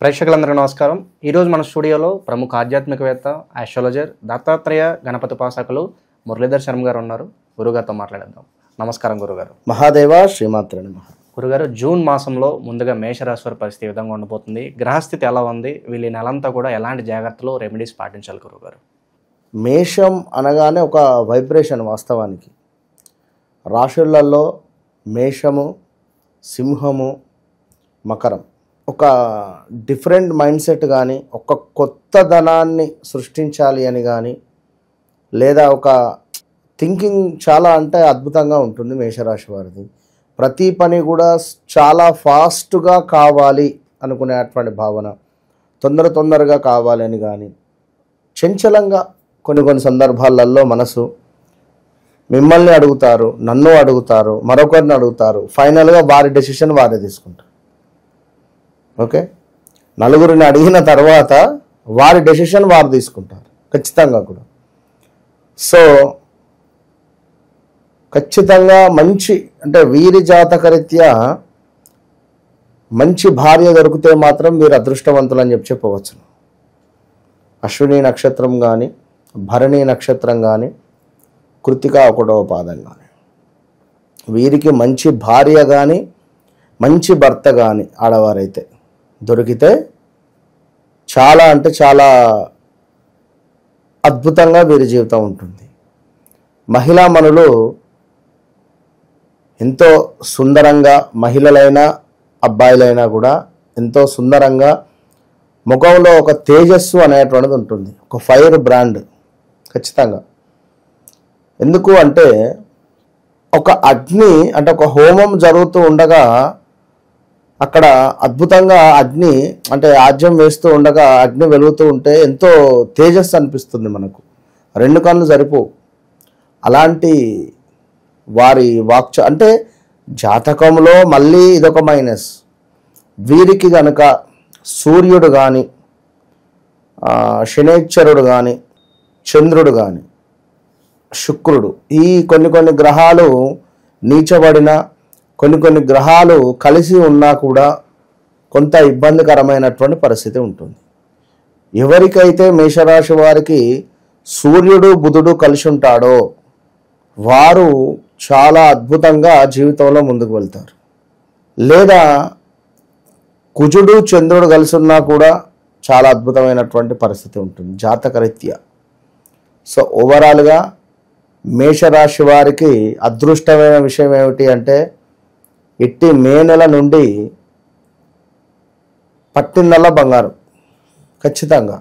ప్రేక్షకులందరికీ నమస్కారం. ఈరోజు మన స్టూడియోలో ప్రముఖ ఆధ్యాత్మికవేత్త, ఆస్ట్రాలజర్, దత్తాత్రేయ గణపతి ఉపాసకులు మురళీధర్ శర్మ గారు ఉన్నారు. గురుగారితో మాట్లాడేద్దాం. నమస్కారం గురుగారు. మహాదేవ శ్రీమాత్రే నమః. గురుగారు, జూన్ మాసంలో ముందుగా మేషరాశి వారి పరిస్థితి ఈ విధంగా ఉండబోతుంది. గ్రహస్థితి ఎలా ఉంది? వీళ్ళ నెలంతా కూడా ఎలాంటి జాగ్రత్తలు, రెమెడీస్ పాటించాలి గురుగారు? మేషం అనగానే ఒక వైబ్రేషన్. వాస్తవానికి రాశులలో మేషము, సింహము, మకరం ఒక డిఫరెంట్ మైండ్ సెట్ కానీ, ఒక కొత్త ధనాన్ని సృష్టించాలి అని కానీ, లేదా ఒక థింకింగ్ చాలా అంటే అద్భుతంగా ఉంటుంది మేషరాశి వారిది. ప్రతి పని కూడా చాలా ఫాస్ట్గా కావాలి అనుకునేటువంటి భావన, తొందరగా కావాలి అని కానీ, చంచలంగా కొన్ని సందర్భాలలో మనసు మిమ్మల్ని అడుగుతారు, నన్ను అడుగుతారు, మరొకరిని అడుగుతారు, ఫైనల్గా వారి డెసిషన్ వారే తీసుకుంటారు. ఓకే, నలుగురిని అడిగిన తర్వాత వారి డెసిషన్ వారు తీసుకుంటారు ఖచ్చితంగా కూడా. సో ఖచ్చితంగా మంచి అంటే వీరి జాతకరీత్యా మంచి భార్య దొరికితే మాత్రం వీరు అదృష్టవంతులు అని చెప్పవచ్చు. అశ్విని నక్షత్రం కానీ, భరణి నక్షత్రం కానీ, కృత్తిక 1వ పాదం కానీ, వీరికి మంచి భార్య కానీ, మంచి భర్త కానీ ఆడవారైతే దొరికితే చాలా అంటే చాలా అద్భుతంగా వీరి జీవితం ఉంటుంది. మహిళా మనులు ఎంతో సుందరంగా, మహిళలైనా అబ్బాయిలైనా కూడా ఎంతో సుందరంగా, ముఖంలో ఒక తేజస్సు అనేటువంటిది ఉంటుంది, ఒక ఫైర్ బ్రాండ్ ఖచ్చితంగా. ఎందుకు అంటే ఒక అగ్ని అంటే ఒక హోమం జరుగుతూ ఉండగా అక్కడ అద్భుతంగా అగ్ని అంటే ఆజ్యం వేస్తూ ఉండగా అగ్ని వెలుగుతూ ఉంటే ఎంతో తేజస్సు అనిపిస్తుంది మనకు. 2 కళ్ళు సరిపోవు. అలాంటి వారి వాక్చ అంటే జాతకంలో మళ్ళీ ఇదొక మైనస్. వీరికి కనుక సూర్యుడు కానీ, శనేశ్వరుడు కానీ, చంద్రుడు కానీ, శుక్రుడు, ఈ కొన్ని గ్రహాలు నీచబడిన, కొన్ని గ్రహాలు కలిసి ఉన్నా కూడా కొంత ఇబ్బందికరమైనటువంటి పరిస్థితి ఉంటుంది. ఎవరికైతే మేషరాశి వారికి సూర్యుడు బుధుడు కలిసి ఉంటాడో వారు చాలా అద్భుతంగా జీవితంలో ముందుకు వెళ్తారు. లేదా కుజుడు చంద్రుడు కలిసి ఉన్నా కూడా చాలా అద్భుతమైనటువంటి పరిస్థితి ఉంటుంది జాతకరీత్యా. సో ఓవరాల్గా మేషరాశి వారికి అదృష్టమైన విషయం ఏమిటి అంటే ఇట్టి మే నెల నుండి పట్టిందల్లా బంగారం ఖచ్చితంగా.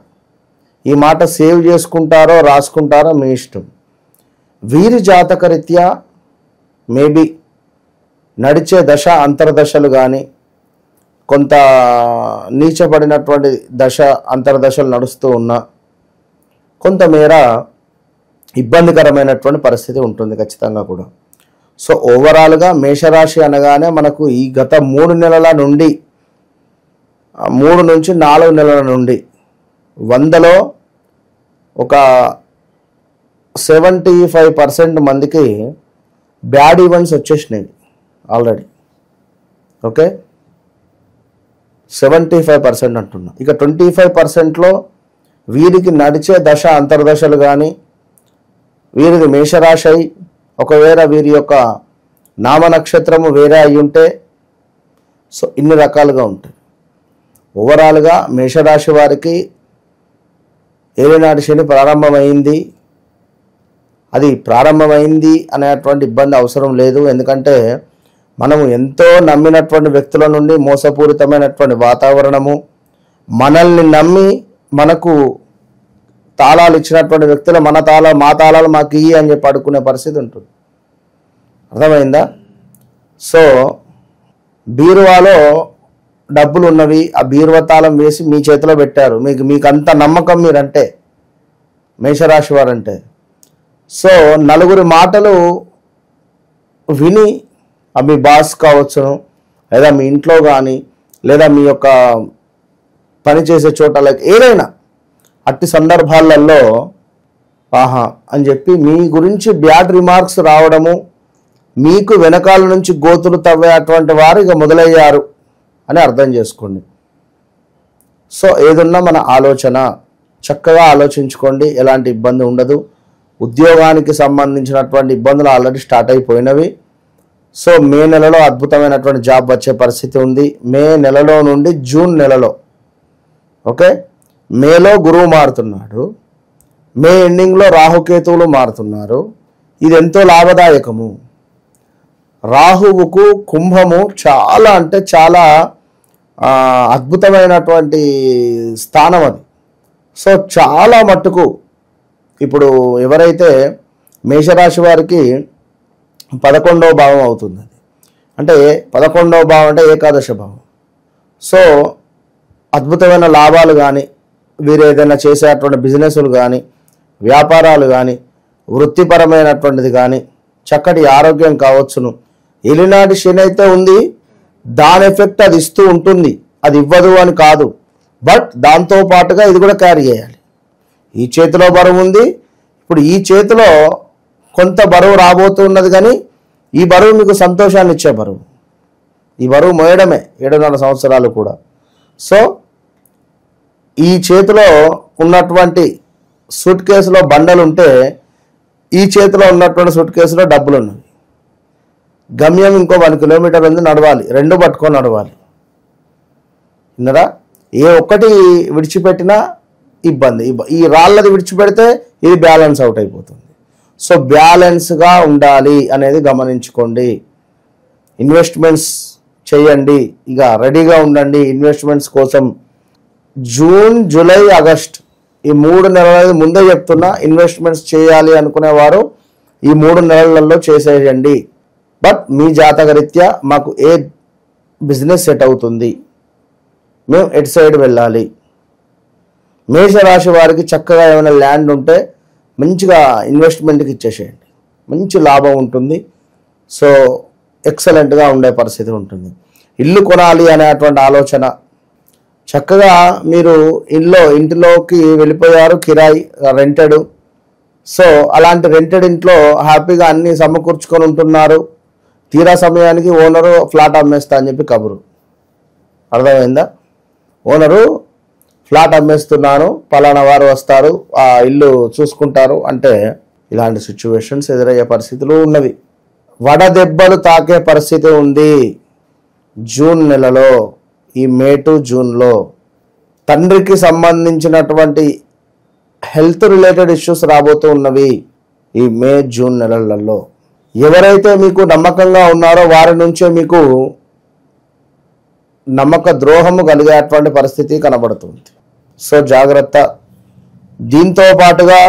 ఈ మాట సేవ్ చేసుకుంటారో రాసుకుంటారో మీ ఇష్టం. వీరి జాతకరీత్యా మేబీ నడిచే దశ అంతర్దశలు కానీ, కొంత నీచపడినటువంటి దశ అంతర్దశలు నడుస్తూ ఉన్నా కొంతమేర ఇబ్బందికరమైనటువంటి పరిస్థితి ఉంటుంది ఖచ్చితంగా కూడా. సో ఓవరాల్గా మేషరాశి అనగానే మనకు ఈ గత 3 నెలల నుండి 3 నుంచి 4 నెలల నుండి 100లో ఒక 75% మందికి బ్యాడ్ ఈవెంట్స్ వచ్చేసినాయి ఆల్రెడీ. ఓకే, 75% అంటున్నా. ఇక 25%లో వీరికి నడిచే దశ అంతర్దశలు కానీ, వీరిది మేషరాశి అయి ఒకవేళ వీరి యొక్క నామ నక్షత్రము వేరే అయి ఉంటే సో ఇన్ని రకాలుగా ఉంటాయి. ఓవరాల్గా మేషరాశి వారికి ఏలినాటి శని ప్రారంభమైంది. అది ప్రారంభమైంది అనేటువంటి ఇబ్బంది అవసరం లేదు. ఎందుకంటే మనము ఎంతో నమ్మినటువంటి వ్యక్తుల నుండి మోసపూరితమైనటువంటి వాతావరణము, మనల్ని నమ్మి మనకు తాళాలు ఇచ్చినటువంటి వ్యక్తులు మా తాళాలు మాకు ఇయ్యి అని చెప్పి అడుక్కునే పరిస్థితి ఉంటుంది. అర్థమైందా? సో బీరువాలో డబ్బులు ఉన్నవి, ఆ బీరువా తాళం వేసి మీ చేతిలో పెట్టారు. మీకు అంత నమ్మకం మీరంటే, మేషరాశి వారంటే. సో నలుగురి మాటలు విని మీ బాస్ కావచ్చును, లేదా మీ ఇంట్లో కానీ, లేదా మీ యొక్క పనిచేసే చోట ఏదైనా అట్టి సందర్భాలలో ఆహా అని చెప్పి మీ గురించి బ్యాడ్ రిమార్క్స్ రావడము, మీకు వెనకాల నుంచి గోతులు తవ్వేటువంటి వారు ఇక మొదలయ్యారు అని అర్థం చేసుకోండి. సో ఏదున్నా మన ఆలోచన చక్కగా ఆలోచించుకోండి, ఎలాంటి ఇబ్బంది ఉండదు. ఉద్యోగానికి సంబంధించినటువంటి ఇబ్బందులు ఆల్రెడీ స్టార్ట్ అయిపోయినవి. సో మే నెలలో అద్భుతమైనటువంటి జాబ్ వచ్చే పరిస్థితి ఉంది. మే నెలలో నుండి జూన్ నెలలో, ఓకే, మేలో గురువు మారుతున్నాడు, మే ఎండింగ్లో రాహుకేతువులు మారుతున్నారు. ఇది ఎంతో లాభదాయకము. రాహువుకు కుంభము చాలా అంటే చాలా అద్భుతమైనటువంటి స్థానం అది. సో చాలా మట్టుకు ఇప్పుడు ఎవరైతే మేషరాశి వారికి 11వ భావం అవుతుంది, అంటే 11వ భావం అంటే ఏకాదశ భావం. సో అద్భుతమైన లాభాలు కానీ, వీరు ఏదైనా చేసేటువంటి బిజినెస్లు కానీ, వ్యాపారాలు కానీ, వృత్తిపరమైనటువంటిది కానీ, చక్కటి ఆరోగ్యం కావచ్చును. ఏలినాటి శని అయితే ఉంది, దాని ఎఫెక్ట్ అది ఇస్తూ ఉంటుంది, అది ఇవ్వదు అని కాదు. బట్ దాంతో పాటుగా ఇది కూడా క్యారీ చేయాలి. ఈ చేతిలో బరువు ఉంది, ఇప్పుడు ఈ చేతిలో కొంత బరువు రాబోతున్నది, కానీ ఈ బరువు మీకు సంతోషాన్ని ఇచ్చే బరువు. ఈ బరువు మోయడమే 7.5 సంవత్సరాలు కూడా. సో ఈ చేతిలో ఉన్నటువంటి సూట్ కేసులో బండలు ఉంటే, ఈ చేతిలో ఉన్నటువంటి సూట్ కేసులో డబ్బులు ఉన్నవి. గమ్యం ఇంకో 1 కిలోమీటర్ ఉంది, నడవాలి, 2 పట్టుకొని నడవాలి. విన్నరా? ఏ ఒక్కటి విడిచిపెట్టినా ఇబ్బంది. ఈ రాళ్ళది విడిచిపెడితే ఇది బ్యాలెన్స్ అవుట్ అయిపోతుంది. సో బ్యాలెన్స్గా ఉండాలి అనేది గమనించుకోండి. ఇన్వెస్ట్మెంట్స్ చేయండి, ఇక రెడీగా ఉండండి ఇన్వెస్ట్మెంట్స్ కోసం. జూన్, జూలై, ఆగస్ట్ ఈ 3 నెలల ముందే చెప్తున్నా, ఇన్వెస్ట్మెంట్స్ చేయాలి అనుకునేవారు ఈ 3 నెలలలో చేసేయండి. బట్ మీ జాతకరీత్యా మాకు ఏ బిజినెస్ సెట్ అవుతుంది, మేము ఎటు సైడ్ వెళ్ళాలి. మేషరాశి వారికి చక్కగా ఏమైనా ల్యాండ్ ఉంటే మంచిగా ఇన్వెస్ట్మెంట్కి ఇచ్చేసేయండి, మంచి లాభం ఉంటుంది. సో ఎక్సలెంట్గా ఉండే పరిస్థితి ఉంటుంది. ఇల్లు కొనాలి అనేటువంటి ఆలోచన, చక్కగా మీరు ఇంటిలోకి వెళ్ళిపోయారు, కిరాయి రెంటెడ్. సో అలాంటి రెంటెడ్ ఇంట్లో హ్యాపీగా అన్నీ సమకూర్చుకొని ఉంటున్నారు. తీరా సమయానికి ఓనరు ఫ్లాట్ అమ్మేస్తా అని చెప్పి కబురు. అర్థమైందా? ఓనరు ఫ్లాట్ అమ్మేస్తున్నాను, పలానా వారు వస్తారు, ఆ ఇల్లు చూసుకుంటారు అంటే, ఇలాంటి సిచ్యువేషన్స్ ఎదురయ్యే పరిస్థితులు ఉన్నవి. వడదెబ్బలు తాకే పరిస్థితి ఉంది జూన్ నెలలో. ఈ మే టు జూన్లో తండ్రికి సంబంధించినటువంటి హెల్త్ రిలేటెడ్ ఇష్యూస్ రాబోతూ ఉన్నవి ఈ మే జూన్ నెలలలో. ఎవరైతే మీకు నమ్మకంగా ఉన్నారో వారి నుంచే మీకు నమ్మక ద్రోహము కలిగేటువంటి పరిస్థితి కనబడుతుంది. సో జాగ్రత్త. దీంతో పాటుగా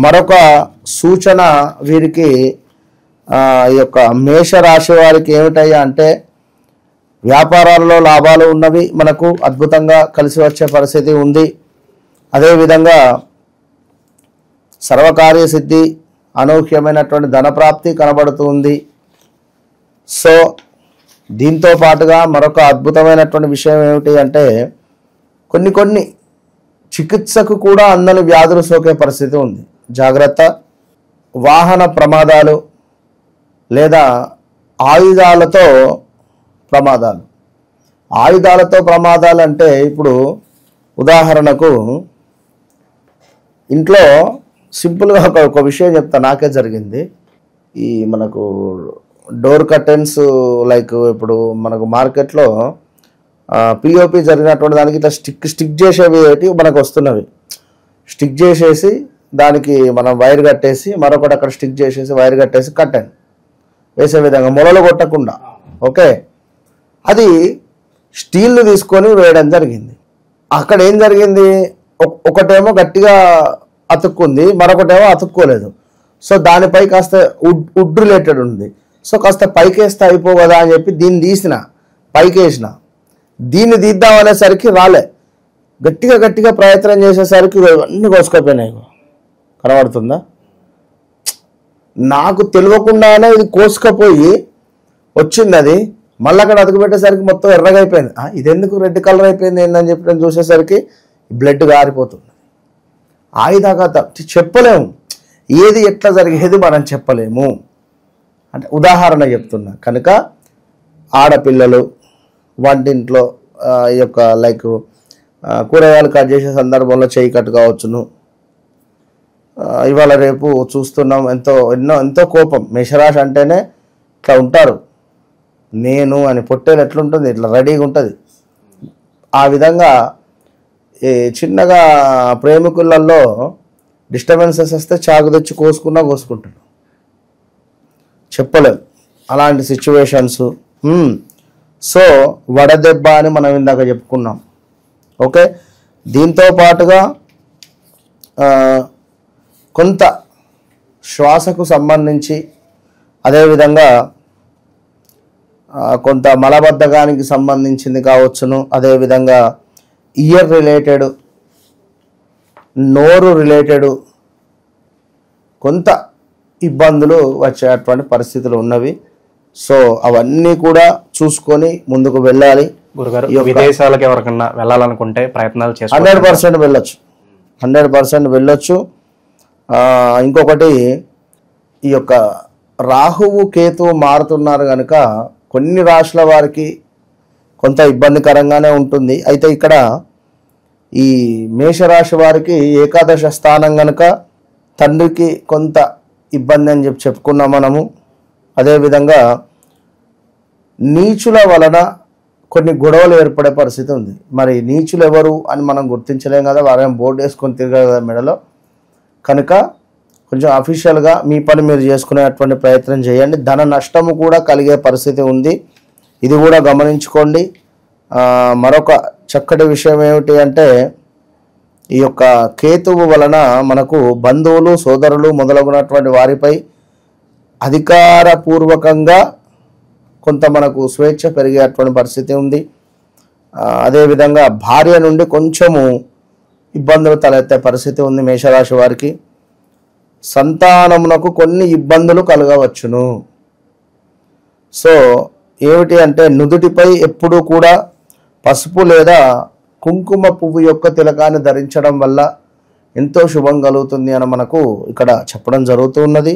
మరొక సూచన వీరికి, ఈ యొక్క మేషరాశి వారికి ఏమిటయ్యా అంటే, వ్యాపారాల్లో లాభాలు ఉన్నవి, మనకు అద్భుతంగా కలిసి వచ్చే పరిస్థితి ఉంది. అదేవిధంగా సర్వకార్య సిద్ధి, అనూహ్యమైనటువంటి ధనప్రాప్తి కనబడుతుంది. సో దీంతో పాటుగా మరొక అద్భుతమైనటువంటి విషయం ఏమిటి అంటే, కొన్ని చికిత్సకు కూడా అందని వ్యాధులు సోకే పరిస్థితి ఉంది. జాగ్రత్త. వాహన ప్రమాదాలు లేదా ఆయుధాలతో ప్రమాదాలు. ఆయుధాలతో ప్రమాదాలు అంటే, ఇప్పుడు ఉదాహరణకు ఇంట్లో సింపుల్గా ఒక విషయం చెప్తా, నాకే జరిగింది. ఈ మనకు డోర్ కర్టెన్స్, లైక్ ఇప్పుడు మనకు మార్కెట్లో పిఓపి జరిగినటువంటి దానికి ఇట్లా స్టిక్ చేసేవి మనకు వస్తున్నవి. స్టిక్ చేసేసి దానికి మనం వైర్ కట్టేసి, మరొకటి అక్కడ స్టిక్ చేసేసి వైర్ కట్టేసి కర్టెన్ వేసే విధంగా, మొలలు కొట్టకుండా. ఓకే, అది స్టీల్ని తీసుకొని వేయడం జరిగింది. అక్కడ ఏం జరిగింది, ఒకటేమో గట్టిగా అతుక్కుంది, మరొకటేమో అతుక్కోలేదు. సో దానిపై కాస్త వుడ్ రిలేటెడ్ ఉంది. సో కాస్త పైకి వేస్తే అయిపోగదా అని చెప్పి దీన్ని తీసిన, పైకి వేసిన. దీన్ని తీద్దాం అనేసరికి రాలే. గట్టిగా ప్రయత్నం చేసేసరికి అన్నీ కోసుకపోయినాయి. కనబడుతుందా? నాకు తెలియకుండానే ఇది కోసుకపోయి వచ్చింది. అది మళ్ళీ అక్కడ అతుకు పెట్టేసరికి మొత్తం ఎర్రగా అయిపోయింది. ఇదెందుకు రెడ్ కలర్ అయిపోయింది ఏందని చెప్పి నేను చూసేసరికి బ్లడ్ గారిపోతుంది. ఆయుధాగా చెప్పలేము, ఏది ఎట్లా జరిగేది మనం చెప్పలేము. అంటే ఉదాహరణ చెప్తున్నా. కనుక ఆడపిల్లలు వంటింట్లో ఈ యొక్క లైక్ కూరగాయలు కట్ చేసే సందర్భంలో చేయి కట్ కావచ్చును. ఇవాళ రేపు చూస్తున్నాం ఎంతో కోపం. మేషరాశి అంటేనే ఇట్లా ఉంటారు, నేను అని పొట్టేలు ఎట్లుంటుంది ఇట్లా రెడీగా ఉంటుంది. ఆ విధంగా చిన్నగా ప్రేమికులలో డిస్టర్బెన్సెస్ వస్తే చాకు తెచ్చి కోసుకుంటారు, చెప్పలేం అలాంటి సిచ్యువేషన్స్. సో వడదెబ్బ అని మనం ఇందాక చెప్పుకున్నాం. ఓకే, దీంతో పాటుగా కొంత శ్వాసకు సంబంధించి, అదేవిధంగా కొంత మలబద్ధకానికి సంబంధించింది కావచ్చును, అదేవిధంగా ఇయర్ రిలేటెడ్, నోరు రిలేటెడ్ కొంత ఇబ్బందులు వచ్చేటువంటి పరిస్థితులు ఉన్నవి. సో అవన్నీ కూడా చూసుకొని ముందుకు వెళ్ళాలి. గురుగారు, విదేశాలకు ఎవరికన్నా వెళ్ళాలనుకుంటే ప్రయత్నాలు చేసి 100% వెళ్ళొచ్చు, 100% వెళ్ళొచ్చు. ఇంకొకటి, ఈ యొక్క రాహువు కేతువు మారుతున్నారు కనుక కొన్ని రాశుల వారికి కొంత ఇబ్బందికరంగానే ఉంటుంది. అయితే ఇక్కడ ఈ మేషరాశి వారికి ఏకాదశ స్థానం కనుక తండ్రికి కొంత ఇబ్బంది అని చెప్పుకున్నాం మనము. అదేవిధంగా నీచుల వలన కొన్ని గొడవలు ఏర్పడే పరిస్థితి ఉంది. మరి నీచులు ఎవరు అని మనం గుర్తించలేం కదా, వారేం బోర్డు వేసుకొని తిరగదు కదా మెడలో. కనుక కొంచెం అఫీషియల్గా మీ పని మీరు చేసుకునేటువంటి ప్రయత్నం చేయండి. ధన నష్టము కూడా కలిగే పరిస్థితి ఉంది, ఇది కూడా గమనించుకోండి. మరొక చక్కటి విషయం ఏమిటి అంటే, ఈ యొక్క కేతువు వలన మనకు బంధువులు, సోదరులు మొదలగునటువంటి వారిపై అధికారపూర్వకంగా కొంత మనకు స్వేచ్ఛ పెరిగేటువంటి పరిస్థితి ఉంది. అదేవిధంగా భార్య నుండి కొంచెము ఇబ్బందులు తలెత్తే పరిస్థితి ఉంది మేషరాశి వారికి. సంతానమునకు కొన్ని ఇబ్బందులు కలగవచ్చును. సో ఏమిటి అంటే, నుదుటిపై ఎప్పుడూ కూడా పసుపు లేదా కుంకుమ పువ్వు యొక్క తిలకాన్ని ధరించడం వల్ల ఎంతో శుభం కలుగుతుంది అని మనకు ఇక్కడ చెప్పడం జరుగుతూ ఉన్నది.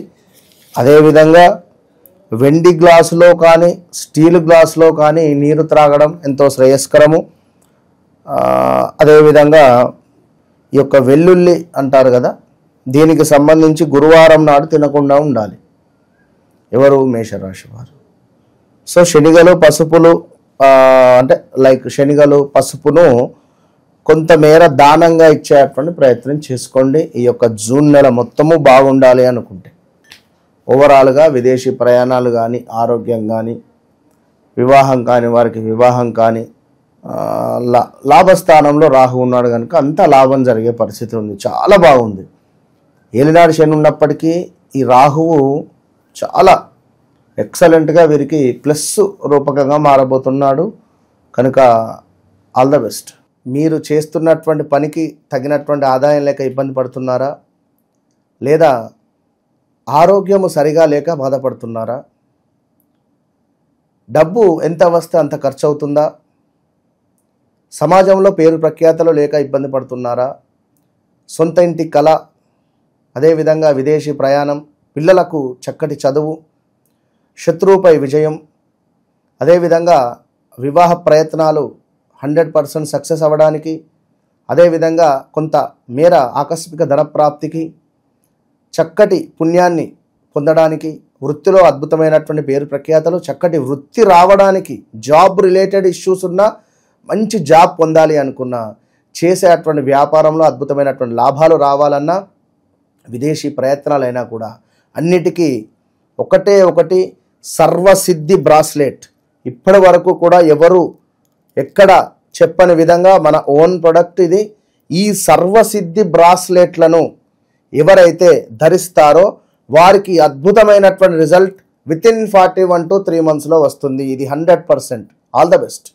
అదేవిధంగా వెండి గ్లాసులో కానీ స్టీల్ గ్లాసులో కానీ నీరు త్రాగడం ఎంతో శ్రేయస్కరము. అదేవిధంగా ఈ యొక్క వెల్లుల్లి అంటారు కదా, దీనికి సంబంధించి గురువారం నాడు తినకుండా ఉండాలి ఎవరు, మేషరాశి వారు. సో శనిగలు, పసుపులు, అంటే లైక్ శనిగలు, పసుపును కొంతమేర దానంగా ఇచ్చేటువంటి ప్రయత్నం చేసుకోండి. ఈ యొక్క జూన్ నెల మొత్తము బాగుండాలి అనుకుంటే ఓవరాల్గా విదేశీ ప్రయాణాలు కానీ, ఆరోగ్యం కానీ, వివాహం కాని వారికి వివాహం కానీ, లాభస్థానంలో రాహు ఉన్నాడు కనుక అంత లాభం జరిగే పరిస్థితి ఉంది, చాలా బాగుంది. ఏలినాడు శని ఉన్నప్పటికీ ఈ రాహువు చాలా ఎక్సలెంట్గా వీరికి ప్లస్ రూపకంగా మారబోతున్నాడు కనుక ఆల్ ద బెస్ట్. మీరు చేస్తున్నటువంటి పనికి తగినటువంటి ఆదాయం లేక ఇబ్బంది పడుతున్నారా, లేదా ఆరోగ్యము సరిగా లేక బాధపడుతున్నారా, డబ్బు ఎంత వస్తే అంత ఖర్చు అవుతుందా, సమాజంలో పేరు ప్రఖ్యాతలు లేక ఇబ్బంది పడుతున్నారా, సొంత ఇంటి కళ, అదేవిధంగా విదేశీ ప్రయాణం, పిల్లలకు చక్కటి చదువు, శత్రువుపై విజయం, అదేవిధంగా వివాహ ప్రయత్నాలు 100% సక్సెస్ అవ్వడానికి, అదేవిధంగా కొంత మేర ఆకస్మిక ధనప్రాప్తికి, చక్కటి పుణ్యాన్ని పొందడానికి, వృత్తిలో అద్భుతమైనటువంటి పేరు ప్రఖ్యాతలు, చక్కటి వృత్తి రావడానికి, జాబ్ రిలేటెడ్ ఇష్యూస్ ఉన్న మంచి జాబ్ పొందాలి అనుకున్న, చేసేటువంటి వ్యాపారంలో అద్భుతమైనటువంటి లాభాలు రావాలన్నా, విదేశీ ప్రయత్నాలైనా కూడా అన్నిటికీ ఒకటి సర్వసిద్ధి బ్రాస్లెట్. ఇప్పటి వరకు కూడా ఎవరు ఎక్కడ చెప్పని విధంగా మన ఓన్ ప్రొడక్ట్ ఇది. ఈ సర్వసిద్ధి బ్రాస్లెట్లను ఎవరైతే ధరిస్తారో వారికి అద్భుతమైనటువంటి result with in 41 to 3 months వస్తుంది. ఇది 100%. All the best.